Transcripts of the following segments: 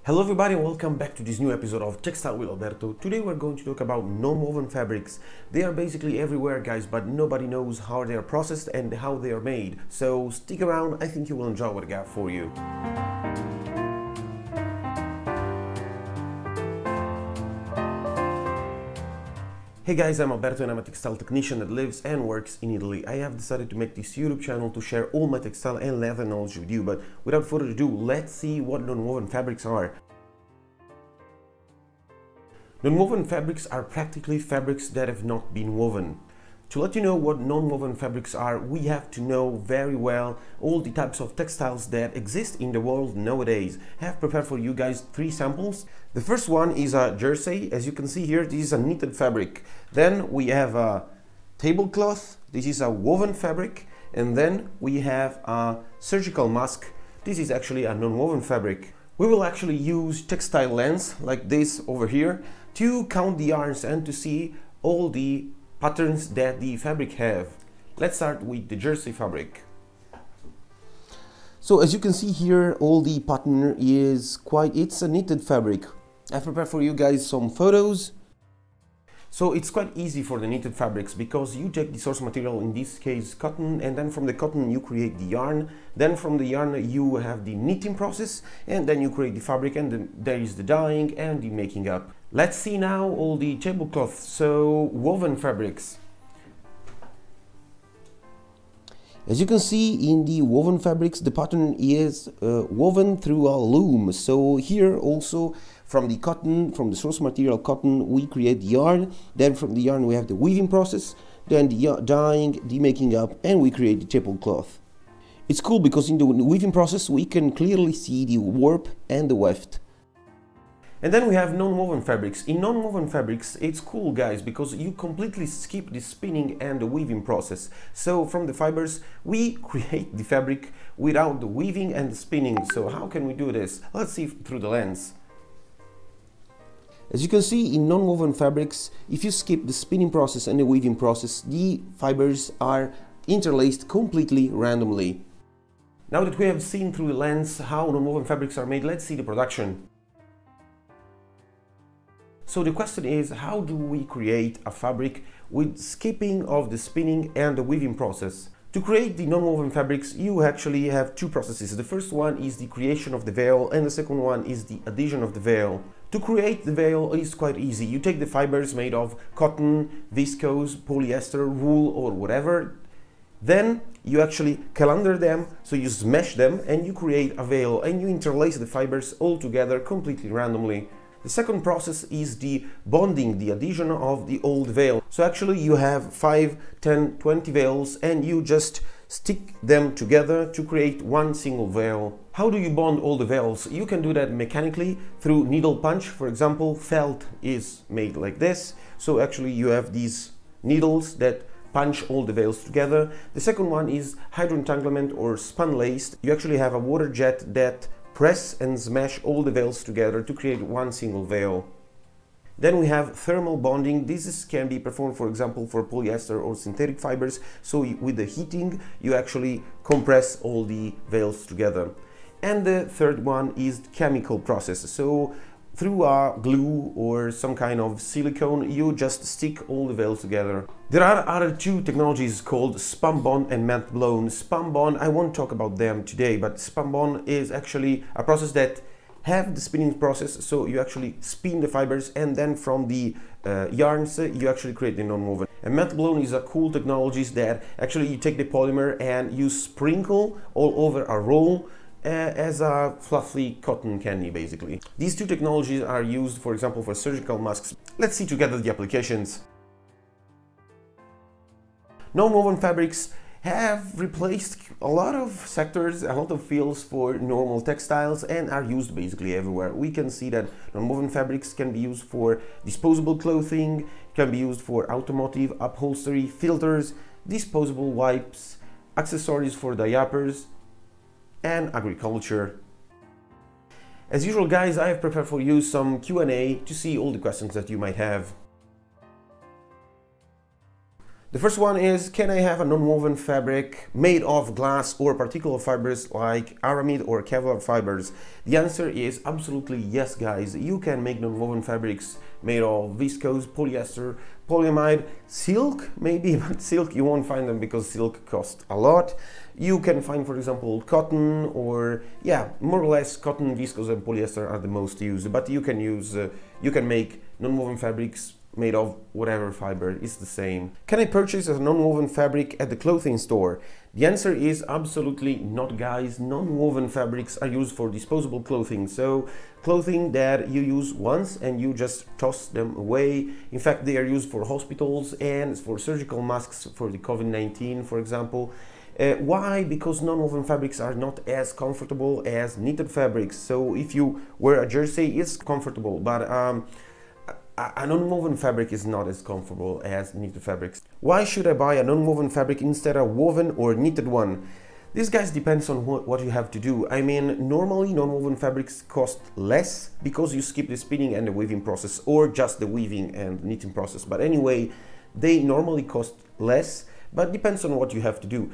Hello everybody, welcome back to this new episode of Textile with Alberto. Today we're going to talk about non-woven fabrics. They are basically everywhere, guys, but nobody knows how they are processed and how they are made. So stick around, I think you will enjoy what I got for you. Hey guys, I'm Alberto and I'm a textile technician that lives and works in Italy. I have decided to make this YouTube channel to share all my textile and leather knowledge with you, but without further ado, let's see what non-woven fabrics are. Non-woven fabrics are practically fabrics that have not been woven. To let you know what non-woven fabrics are, we have to know very well all the types of textiles that exist in the world nowadays. I have prepared for you guys 3 samples. The first one is a jersey. As you can see here, this is a knitted fabric. Then we have a tablecloth. This is a woven fabric. And then we have a surgical mask. This is actually a non-woven fabric. We will actually use textile lens like this over here to count the yarns and to see all the patterns that the fabric have. Let's start with the jersey fabric. So as you can see here, all the pattern is it's a knitted fabric. I've prepared for you guys some photos. So it's quite easy for the knitted fabrics because you take the source material, in this case cotton, and then from the cotton you create the yarn. Then from the yarn you have the knitting process, and then you create the fabric, and then there is the dyeing and the making up. Let's see now all the tablecloths, so woven fabrics. As you can see in the woven fabrics, the pattern is woven through a loom. So here also from the cotton, from the source material cotton, we create the yarn. Then from the yarn we have the weaving process, then the dyeing, the making up, and we create the tablecloth. It's cool because in the weaving process we can clearly see the warp and the weft. And then we have non-woven fabrics. In non-woven fabrics, it's cool, guys, because you completely skip the spinning and the weaving process. So from the fibers, we create the fabric without the weaving and the spinning. So how can we do this? Let's see through the lens. As you can see in non-woven fabrics, if you skip the spinning process and the weaving process, the fibers are interlaced completely randomly. Now that we have seen through the lens how non-woven fabrics are made, let's see the production. So the question is, how do we create a fabric with skipping of the spinning and the weaving process? To create the non-woven fabrics, you actually have 2 processes. The first one is the creation of the veil, and the second one is the adhesion of the veil. To create the veil is quite easy. You take the fibers made of cotton, viscose, polyester, wool, or whatever. Then you actually calendar them, so you smash them and you create a veil, and you interlace the fibers all together completely randomly. The second process is the bonding, the adhesion of the old veil. So actually you have 5, 10, 20 veils and you just stick them together to create one single veil. How do you bond all the veils? You can do that mechanically through needle punch. For example, felt is made like this. So actually you have these needles that punch all the veils together. The second one is hydroentanglement or spun laced. You actually have a water jet that press and smash all the veils together to create one single veil. Then we have thermal bonding. This can be performed, for example, for polyester or synthetic fibers. So with the heating, you actually compress all the veils together. And the third one is chemical process. So through a glue or some kind of silicone, you just stick all the veils together. There are other 2 technologies called spun bond and melt blown. Spun bond, I won't talk about them today, but spun bond is actually a process that have the spinning process. So you actually spin the fibers, and then from the yarns you actually create the non-woven. And melt blown is a cool technology that actually you take the polymer and you sprinkle all over a roll as a fluffy cotton candy, basically. These 2 technologies are used, for example, for surgical masks. Let's see together the applications. Non-woven fabrics have replaced a lot of sectors, a lot of fields for normal textiles, and are used basically everywhere. We can see that non-woven fabrics can be used for disposable clothing, can be used for automotive, upholstery, filters, disposable wipes, accessories for diapers, and agriculture. As usual, guys, I have prepared for you some Q&A to see all the questions that you might have. The first one is, can I have a non-woven fabric made of glass or particular fibers like aramid or Kevlar fibers? The answer is absolutely yes, guys. You can make non-woven fabrics made of viscose, polyester, polyamide, silk maybe, but silk you won't find them because silk costs a lot. You can find, for example, cotton, or yeah, more or less cotton, viscose and polyester are the most used, but you can use, you can make non-woven fabrics made of whatever fiber, it's the same. Can I purchase a non-woven fabric at the clothing store? The answer is absolutely not, guys. Non-woven fabrics are used for disposable clothing, so clothing that you use once and you just toss them away. In fact, they are used for hospitals and for surgical masks for the COVID-19, for example. Why? Because non-woven fabrics are not as comfortable as knitted fabrics. So if you wear a jersey, it's comfortable, but a non-woven fabric is not as comfortable as knitted fabrics. Why should I buy a non-woven fabric instead of woven or knitted one? This, guys, depends on what you have to do. I mean, normally non-woven fabrics cost less because you skip the spinning and the weaving process, or just the weaving and knitting process. But anyway, they normally cost less, but depends on what you have to do.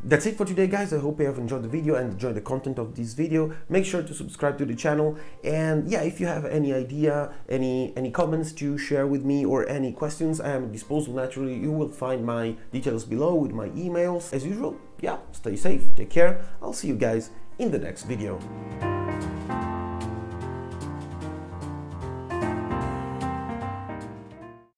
That's it for today, guys. I hope you have enjoyed the video and enjoyed the content of this video. Make sure to subscribe to the channel, and yeah, if you have any idea, any comments to share with me, or any questions, I am at disposal. Naturally, you will find my details below with my emails. As usual, yeah, stay safe, take care. I'll see you guys in the next video.